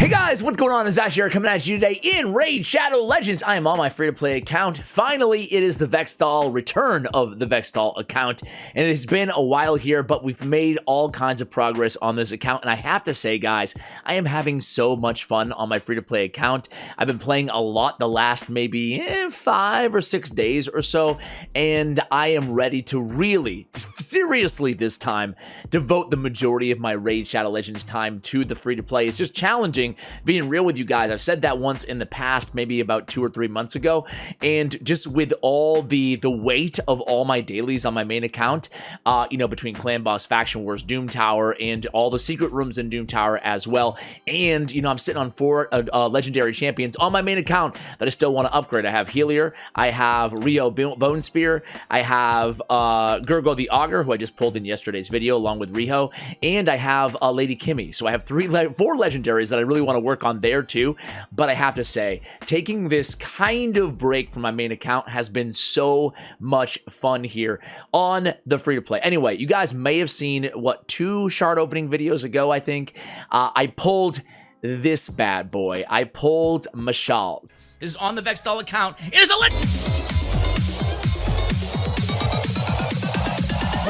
Hey guys, what's going on? It's Ash here coming at you today in Raid Shadow Legends. I am on my free-to-play account. Finally, it is the Vextall return of the Vextall account, and it has been a while here, but we've made all kinds of progress on this account, and I have to say, guys, I am having so much fun on my free-to-play account. I've been playing a lot the last maybe 5 or 6 days or so, and I am ready to really, seriously this time, devote the majority of my Raid Shadow Legends time to the free-to-play. It's just challenging being real with you guys. I've said that once in the past, maybe about 2 or 3 months ago, and just with all the weight of all my dailies on my main account, between Clan Boss, Faction Wars, Doom Tower, and all the secret rooms in Doom Tower as well, and I'm sitting on 4 legendary champions on my main account that I still want to upgrade. I have Helier, I have Rio Bone Spear, I have Gurgo the Augur, who I just pulled in yesterday's video along with Riho, and I have Lady Kimmy. So I have 4 legendaries that I really want to work on there too. But I have to say, taking this kind of break from my main account has been so much fun here on the free-to-play. Anyway, you guys may have seen, 2 shard opening videos ago, I think, I pulled this bad boy. I pulled Mashal. This is on the Vextall account. It is a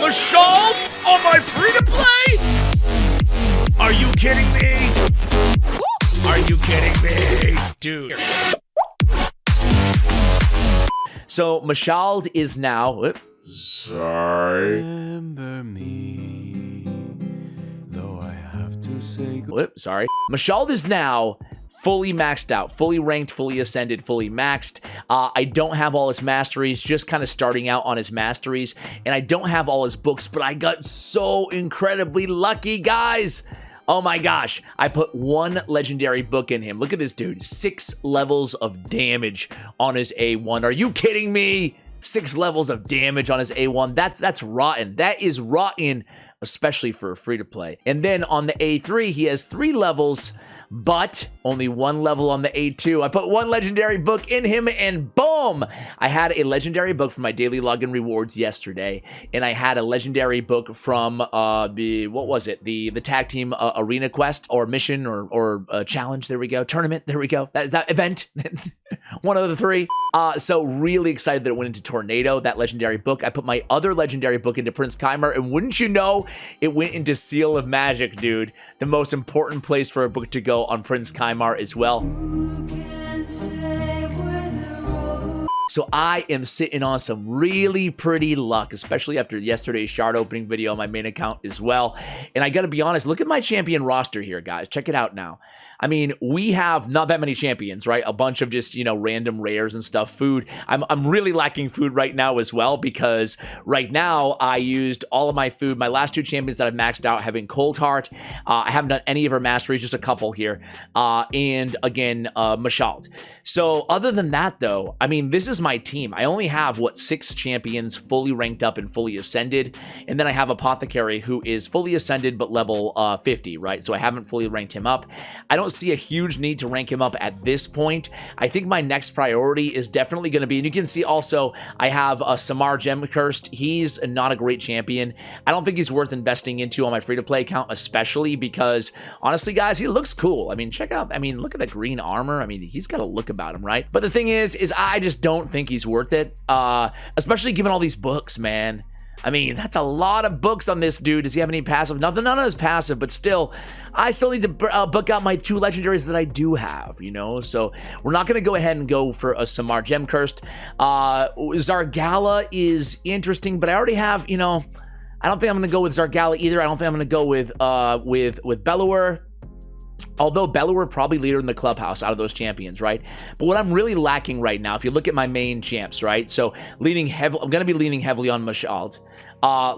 Mashal on my free-to-play? Are you kidding me? Are you kidding me? Dude. So, Mashal is now... Sorry. Remember me, though I have to say... Sorry. Mashal is now fully maxed out, fully ranked, fully ascended, fully maxed. I don't have all his masteries, just kind of starting out on his masteries, and I don't have all his books, but I got so incredibly lucky, guys. Oh my gosh, I put 1 legendary book in him. Look at this dude, 6 levels of damage on his A1. Are you kidding me? 6 levels of damage on his A1. That's rotten. That is rotten, especially for a free-to-play. And then on the A3, he has 3 levels, but only 1 level on the A2. I put 1 legendary book in him, and boom! I had a legendary book from my daily login rewards yesterday, and I had a legendary book from the tag team arena quest or mission or challenge. There we go. Tournament. There we go. That is that event. One of the 3. So really excited that it went into Tornado, that legendary book. I put my other legendary book into Prince Kymar, and wouldn't you know, it went into Seal of Magic, dude. The most important place for a book to go on Prince Kymar as well. So I am sitting on some really pretty luck, especially after yesterday's shard opening video on my main account as well. And I gotta be honest, look at my champion roster here, guys. Check it out now. I mean, we have not that many champions, right? A bunch of just, random rares and stuff. Food. I'm really lacking food right now as well, because right now I used all of my food. My last 2 champions that I've maxed out have been Cold Heart. I haven't done any of her masteries, just a couple here. And again, Mashal. So other than that though, I mean, this is my team. I only have, 6 champions fully ranked up and fully ascended. And then I have Apothecary, who is fully ascended, but level 50, right? So I haven't fully ranked him up. I don't see a huge need to rank him up at this point. I think my next priority is definitely going to be, and you can see also, I have a Samar Gem Cursed. He's not a great champion. I don't think he's worth investing into on my free-to-play account, especially because, honestly, guys, he looks cool. I mean, look at the green armor. I mean, he's got a look about him, right? But the thing is I just don't think he's worth it, especially given all these books, man. I mean, that's a lot of books on this dude. Does he have any passive? None of his passive, but still, I still need to book out my 2 legendaries that I do have, So we're not going to go ahead and go for a Samar Gem Cursed. Zargala is interesting, but I already have, I don't think I'm going to go with Zargala either. I don't think I'm going to go with Bellower. Although Bellower probably leader in the clubhouse out of those champions, right? But what I'm really lacking right now, if you look at my main champs, right? So I'm going to be leaning heavily on Mashal,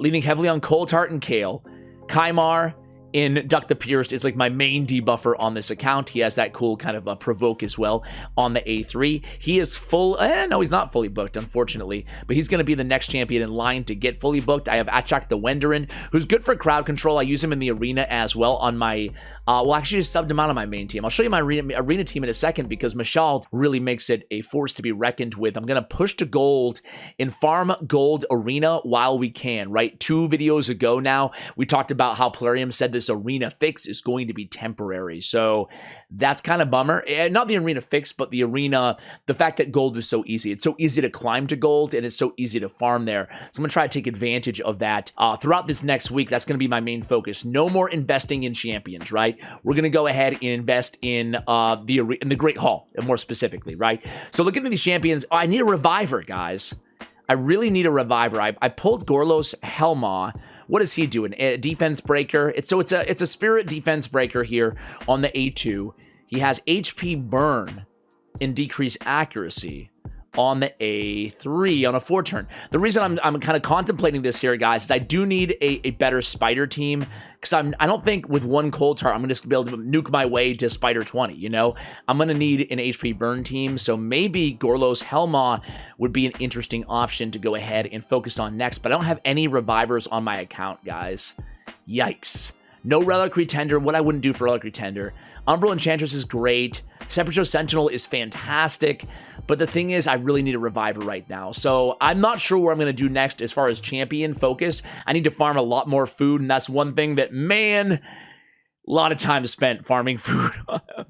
leaning heavily on Cold Heart and Kale. Kymar in Duck the Pierced is like my main debuffer on this account. He has that cool kind of provoke as well on the A3. He is full, no, he's not fully booked, unfortunately, but he's going to be the next champion in line to get fully booked. I have Achak the Wenderin, who's good for crowd control. I use him in the arena as well on my, actually just subbed him out on my main team. I'll show you my arena team in a second because Mashal really makes it a force to be reckoned with. I'm going to push to gold and farm gold arena while we can, right? 2 videos ago now, we talked about how Plarium said this this arena fix is going to be temporary. So that's kind of bummer. Not the arena fix, but the arena, the fact that gold is so easy. It's so easy to climb to gold, and it's so easy to farm there. So I'm going to try to take advantage of that throughout this next week. That's going to be my main focus. No more investing in champions, right? We're going to go ahead and invest in the Great Hall, more specifically, right? So looking at these champions, I need a reviver, guys. I really need a reviver. I pulled Gorlos Helma. What is he doing? A defense breaker. It's a spirit defense breaker here on the A2. He has HP burn and decreased accuracy on the A3 on a 4-turn. The reason I'm kind of contemplating this here, guys, is I do need a better spider team, because I don't think with one cold heart I'm going to be able to nuke my way to spider 20, you know? I'm going to need an HP burn team, so maybe Gorlos Helma would be an interesting option to go ahead and focus on next, but I don't have any revivers on my account, guys. Yikes. No Reliquary Tender. What I wouldn't do for Reliquary Tender. Umbral Enchantress is great. Sepulchral Sentinel is fantastic. But the thing is, I really need a reviver right now. So I'm not sure what I'm going to do next as far as champion focus. I need to farm a lot more food. And that's one thing that, man, a lot of time spent farming food,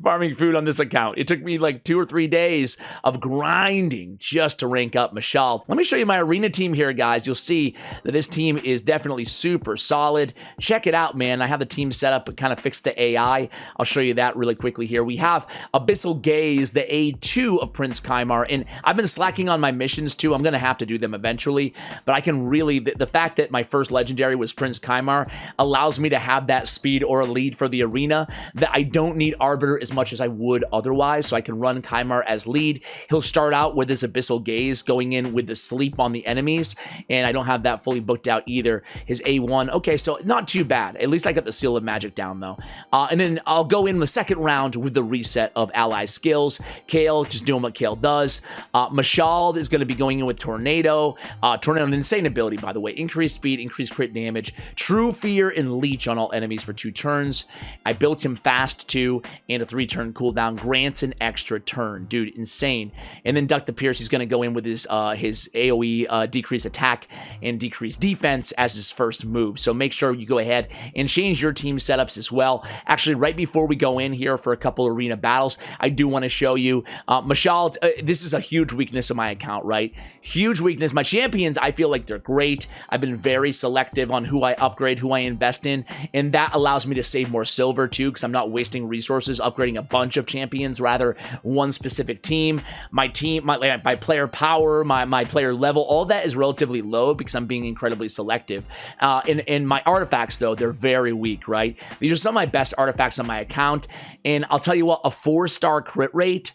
farming food on this account. It took me like 2 or 3 days of grinding just to rank up Mashal. Let me show you my arena team here, guys. You'll see that this team is definitely super solid. Check it out, man. I have the team set up and kind of fixed the AI. I'll show you that really quickly here. We have Abyssal Gaze, the A2 of Prince Kymar, and I've been slacking on my missions too. I'm going to have to do them eventually, but I can really, the fact that my first legendary was Prince Kymar allows me to have that speed or a lead for the arena that I don't need Arbiter as much as I would otherwise, so I can run Kymar as lead. He'll start out with his Abyssal Gaze going in with the sleep on the enemies, and I don't have that fully booked out either. His A1, okay, so not too bad. At least I got the Seal of Magic down though. And then I'll go in the second round with the reset of ally skills. Kale, just doing what Kale does. Mashal is going to be going in with Tornado. Tornado, an insane ability, by the way. Increased speed, increased crit damage, True Fear, and Leech on all enemies for 2 turns. I built him fast too, and a 3-turn cooldown grants an extra turn. Dude, insane. And then Duck the Pierce, he's going to go in with his AoE decrease attack and decrease defense as his first move. So make sure you go ahead and change your team setups as well. Actually, right before we go in here for a couple arena battles, I do want to show you Mashal. This is a huge weakness of my account, right? Huge weakness. My champions, I feel like they're great. I've been very selective on who I upgrade, who I invest in, and that allows me to save more silver too, because I'm not wasting resources upgrading a bunch of champions, rather one specific team. My team, my player power, my player level, all that is relatively low because I'm being incredibly selective. And my artifacts, though, they're very weak, right? These are some of my best artifacts on my account, and I'll tell you what, a 4-star crit rate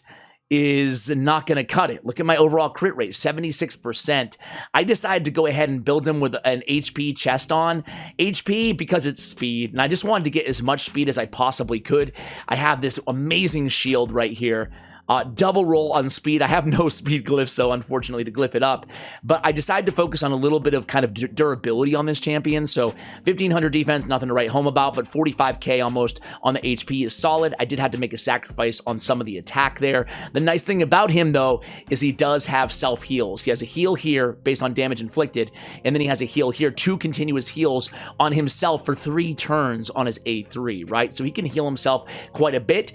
is not going to cut it. Look at my overall crit rate, 76%. I decided to go ahead and build him with an HP chest on. HP because it's speed, and I just wanted to get as much speed as I possibly could. I have this amazing shield right here. Double roll on speed. I have no speed glyphs, though, unfortunately, to glyph it up. But I decided to focus on a little bit of kind of durability on this champion. So 1,500 defense, nothing to write home about, but 45k almost on the HP is solid. I did have to make a sacrifice on some of the attack there. The nice thing about him, though, is he does have self-heals. He has a heal here based on damage inflicted, and then he has a heal here, 2 continuous heals on himself for 3 turns on his A3, right? So he can heal himself quite a bit.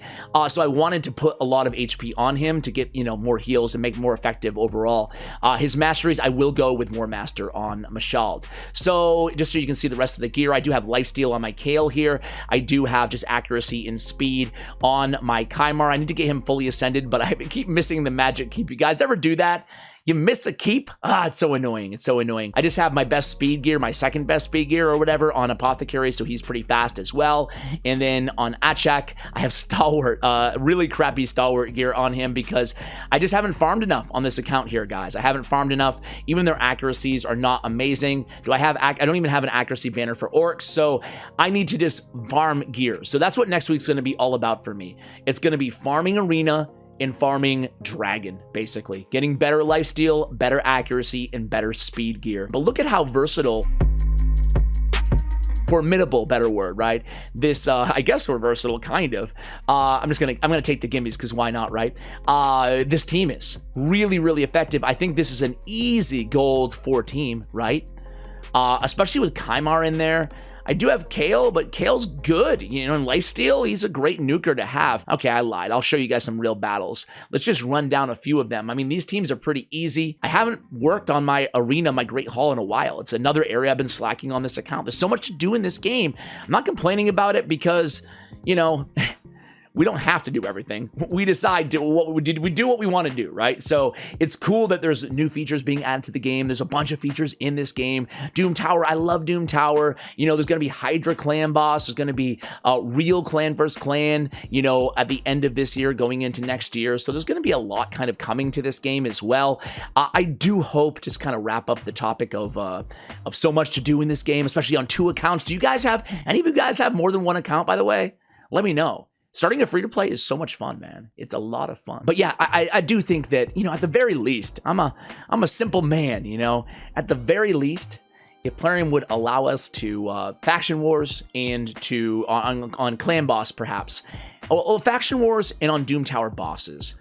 So I wanted to put a lot of HP on him to get, you know, more heals and make more effective overall. His masteries, I will go with more master on Mashal. So just so you can see the rest of the gear, I do have lifesteal on my Kale here. I do have just accuracy and speed on my Kymar. I need to get him fully ascended, but I keep missing the magic keep. You guys ever do that? You miss a keep? It's so annoying. It's so annoying. I just have my best speed gear, my second best speed gear or whatever on Apothecary, so he's pretty fast as well. And then on Achak, I have Stalwart, really crappy Stalwart gear on him because I just haven't farmed enough on this account here, guys. I haven't farmed enough. Even their accuracies are not amazing. I don't even have an accuracy banner for Orcs, so I need to just farm gear. So that's what next week's going to be all about for me. It's going to be farming arena and farming dragon, basically. Getting better lifesteal, better accuracy, and better speed gear. But look at how versatile, formidable, better word, right? This, I guess we're versatile, kind of. I'm gonna take the gimmies, because why not, right? This team is really, really effective. I think this is an easy gold 4 team, right? Especially with Kymar in there. I do have Kale, but Kale's good. You know, in lifesteal, he's a great nuker to have. Okay, I lied. I'll show you guys some real battles. Let's just run down a few of them. I mean, these teams are pretty easy. I haven't worked on my arena, my Great Hall in a while. It's another area I've been slacking on this account. There's so much to do in this game. I'm not complaining about it because, you know, we don't have to do everything. We decide to we do what we want to do, right? So it's cool that there's new features being added to the game. There's a bunch of features in this game. Doom Tower, I love Doom Tower. You know, there's going to be Hydra clan boss. There's going to be real clan versus clan, you know, at the end of this year going into next year. So there's going to be a lot kind of coming to this game as well. I do hope to just kind of wrap up the topic of so much to do in this game, especially on 2 accounts. Do you guys have, any of you guys have more than 1 account, by the way? Let me know. Starting a free-to-play is so much fun, man. It's a lot of fun. But yeah, I do think that, you know, at the very least, I'm a simple man, you know. At the very least, if Plarium would allow us to faction wars and to on clan boss perhaps, faction wars and on Doom Tower bosses,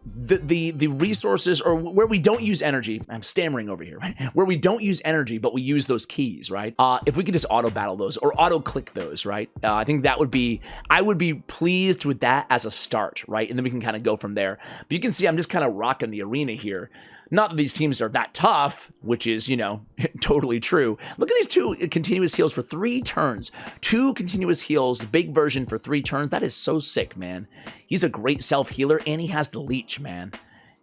the resources, or where we don't use energy, I'm stammering over here, right? Where we don't use energy, but we use those keys, right? If we could just auto battle those or auto click those, right? I think that would be, I would be pleased with that as a start, right? And then we can kind of go from there. But you can see I'm just kind of rocking the arena here. Not that these teams are that tough, which is, you know, totally true. Look at these 2 continuous heals for 3 turns. 2 continuous heals, the big version for 3 turns. That is so sick, man. He's a great self-healer, and he has the leech, man.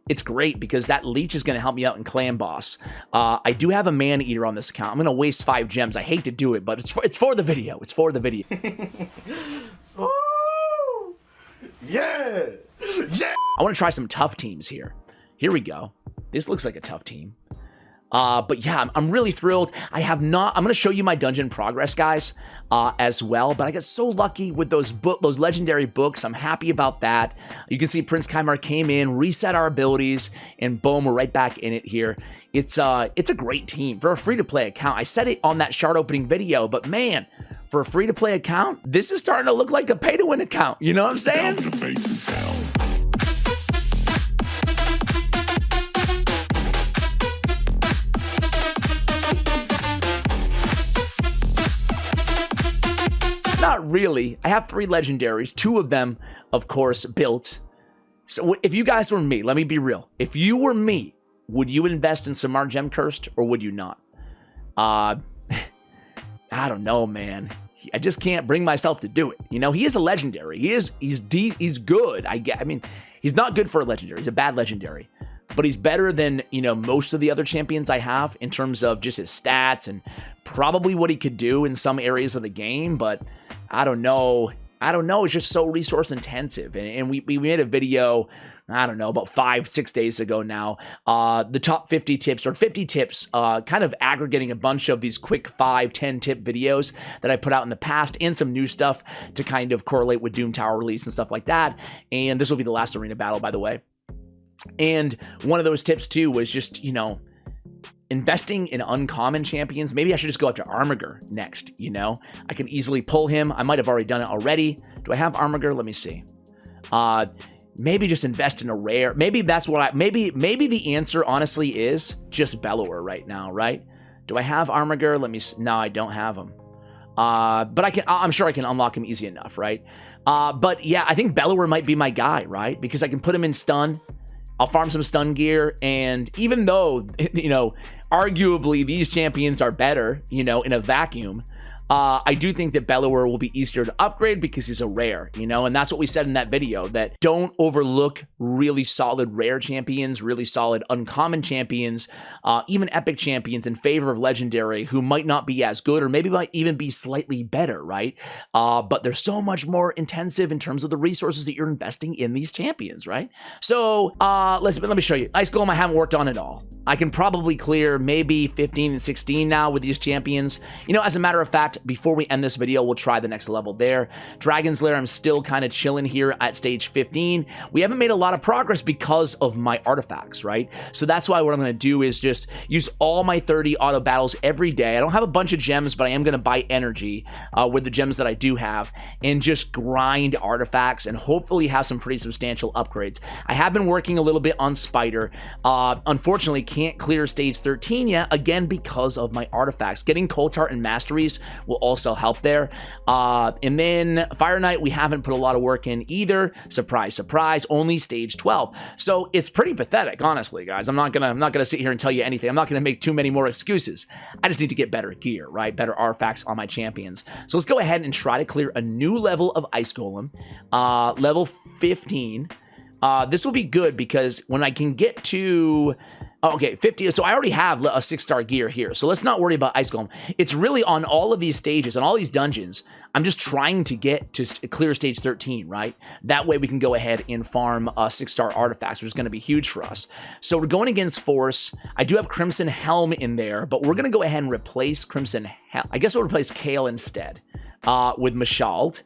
It's great because that leech is going to help me out in clan boss. I do have a man eater on this account. I'm going to waste 5 gems. I hate to do it, but it's for the video. It's for the video. Oh, yeah. Yeah. I want to try some tough teams here. Here we go. This looks like a tough team. But yeah, I'm really thrilled. I'm going to show you my dungeon progress, guys, as well. But I got so lucky with those legendary books. I'm happy about that. You can see Prince Kymar came in, reset our abilities, and boom, we're right back in it here. It's a great team for a free-to-play account. I said it on that shard opening video, but man, for a free-to-play account, this is starting to look like a pay-to-win account. You know what I'm saying? Not really. I have 3 legendaries, 2 of them, of course, built. So if you guys were me, let me be real. If you were me, would you invest in Samar Gem Cursed or would you not? I don't know, man. I just can't bring myself to do it. You know, he is a legendary. He's good. I mean, he's not good for a legendary. He's a bad legendary. But he's better than, you know, most of the other champions I have in terms of just his stats and probably what he could do in some areas of the game. But I don't know. It's just so resource intensive. And we made a video, I don't know, about 5-6 days ago now, the top 50 tips or 50 tips, kind of aggregating a bunch of these quick 5-10 tip videos that I put out in the past and some new stuff to kind of correlate with Doom Tower release and stuff like that. And this will be the last arena battle, by the way. And one of those tips too was just, you know, investing in uncommon champions. Maybe I should just go after Armiger next, you know? I can easily pull him. I might have already done it already. Do I have Armiger? Let me see. Maybe just invest in a rare. Maybe that's what maybe the answer honestly is just Bellower right now, right? Do I have Armiger? Let me no, I don't have him. But I'm sure I can unlock him easy enough, right? But yeah, I think Bellower might be my guy, right? Because I can put him in stun. I'll farm some stun gear, and even though, you know, arguably these champions are better, you know, in a vacuum, I do think that Bellower will be easier to upgrade because he's a rare, you know, and that's what we said in that video, that don't overlook really solid rare champions, really solid uncommon champions, even epic champions in favor of legendary who might not be as good or maybe might even be slightly better, right? But they're so much more intensive in terms of the resources that you're investing in these champions, right? So let me show you. Ice Golem I haven't worked on at all. I can probably clear maybe 15 and 16 now with these champions. You know, as a matter of fact, before we end this video, we'll try the next level there. Dragon's Lair, I'm still kind of chilling here at stage 15. We haven't made a lot of progress because of my artifacts, right? So that's why what I'm going to do is just use all my 30 auto battles every day. I don't have a bunch of gems, but I am going to buy energy with the gems that I do have and just grind artifacts and hopefully have some pretty substantial upgrades. I have been working a little bit on Spider. Unfortunately, can't clear stage 13 yet, again, because of my artifacts. Getting Coal Tart and Masteries will also help there. And then Fire Knight, we haven't put a lot of work in either. Surprise, surprise, only stage 12. So it's pretty pathetic, honestly, guys. I'm not gonna sit here and tell you anything. I'm not gonna make too many more excuses. I just need to get better gear, right? Better artifacts on my champions. So let's go ahead and try to clear a new level of Ice Golem, level 15. This will be good because when I can get to, okay, 50, so I already have a 6-star gear here, so let's not worry about Ice Golem. It's really on all of these stages, on all these dungeons, I'm just trying to get to clear stage 13, right? That way we can go ahead and farm 6-star artifacts, which is going to be huge for us. So we're going against Force. I do have Crimson Helm in there, but we're going to go ahead and replace Crimson Helm. I guess we'll replace Kale instead with Mashald.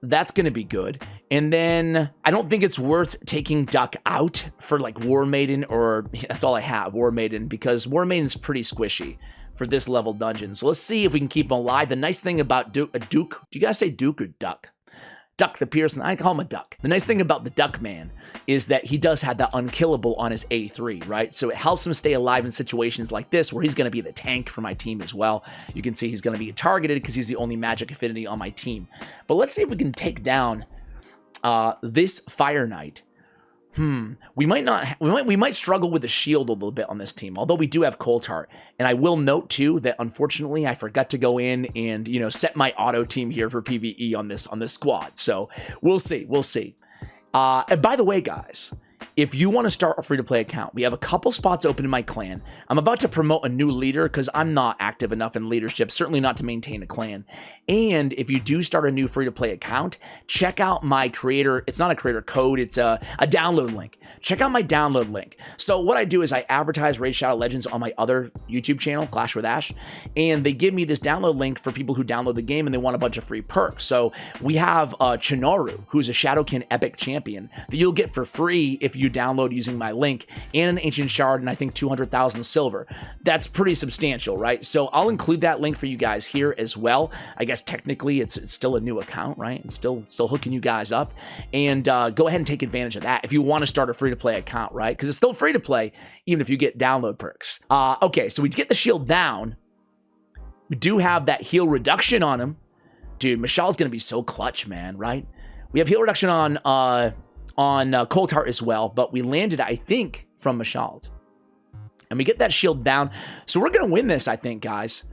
That's going to be good. And then I don't think it's worth taking Duck out for like War Maiden, or that's all I have, War Maiden, because War Maiden's pretty squishy for this level dungeon. So let's see if we can keep him alive. The nice thing about Duke, do you guys say Duke or Duck? Duck the Pearson, I call him a Duck. The nice thing about the Duck Man is that he does have that unkillable on his A3, right? So it helps him stay alive in situations like this where he's going to be the tank for my team as well. You can see he's going to be targeted because he's the only magic affinity on my team. But let's see if we can take down this Fire Knight. We might struggle with the shield a little bit on this team, although we do have Cold Heart. And I will note too that unfortunately I forgot to go in and, you know, set my auto team here for PvE on this squad. So we'll see. And by the way, guys, if you want to start a free-to-play account, we have a couple spots open in my clan. I'm about to promote a new leader because I'm not active enough in leadership, certainly not to maintain a clan. And if you do start a new free-to-play account, check out my creator. It's not a creator code. It's a download link. Check out my download link. So what I do is I advertise Raid Shadow Legends on my other YouTube channel, Clash with Ash, and they give me this download link for people who download the game and they want a bunch of free perks. So we have Chinoru, who's a Shadowkin Epic Champion that you'll get for free if you download using my link, and an Ancient Shard, and I think 200,000 silver. That's pretty substantial, right? So I'll include that link for you guys here as well. I guess technically it's still a new account, right? It's still hooking you guys up, and go ahead and take advantage of that if you want to start a free-to-play account, right? Because it's still free to play even if you get download perks. Okay, so we get the shield down. We do have that heal reduction on him. Dude, Mashal's gonna be so clutch, man, right? We have heal reduction on Cold Heart as well, but we landed, I think, from Mashald. And we get that shield down. So we're going to win this, I think, guys.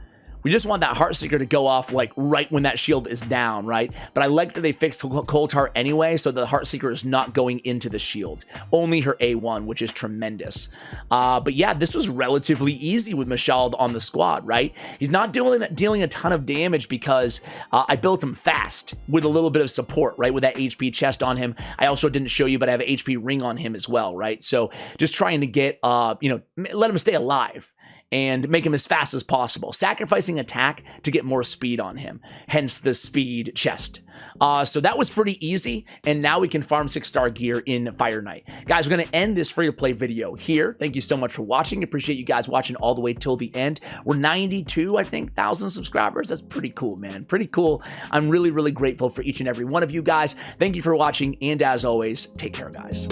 We just want that Heartseeker to go off like right when that shield is down, right? But I like that they fixed Cold Heart anyway, so the Heartseeker is not going into the shield. Only her A1, which is tremendous. But yeah, this was relatively easy with Mashald on the squad, right? He's not dealing a ton of damage because I built him fast with a little bit of support, right? With that HP chest on him. I also didn't show you, but I have an HP ring on him as well, right? So just trying to get, you know, let him stay alive and make him as fast as possible, sacrificing attack to get more speed on him, hence the speed chest. So that was pretty easy, and now we can farm 6-star gear in Fire Knight. Guys, we're going to end this free-to-play video here. Thank you so much for watching. Appreciate you guys watching all the way till the end. We're 92, I think, 1,000 subscribers. That's pretty cool, man. Pretty cool. I'm really, really grateful for each and every one of you guys. Thank you for watching, and as always, take care, guys.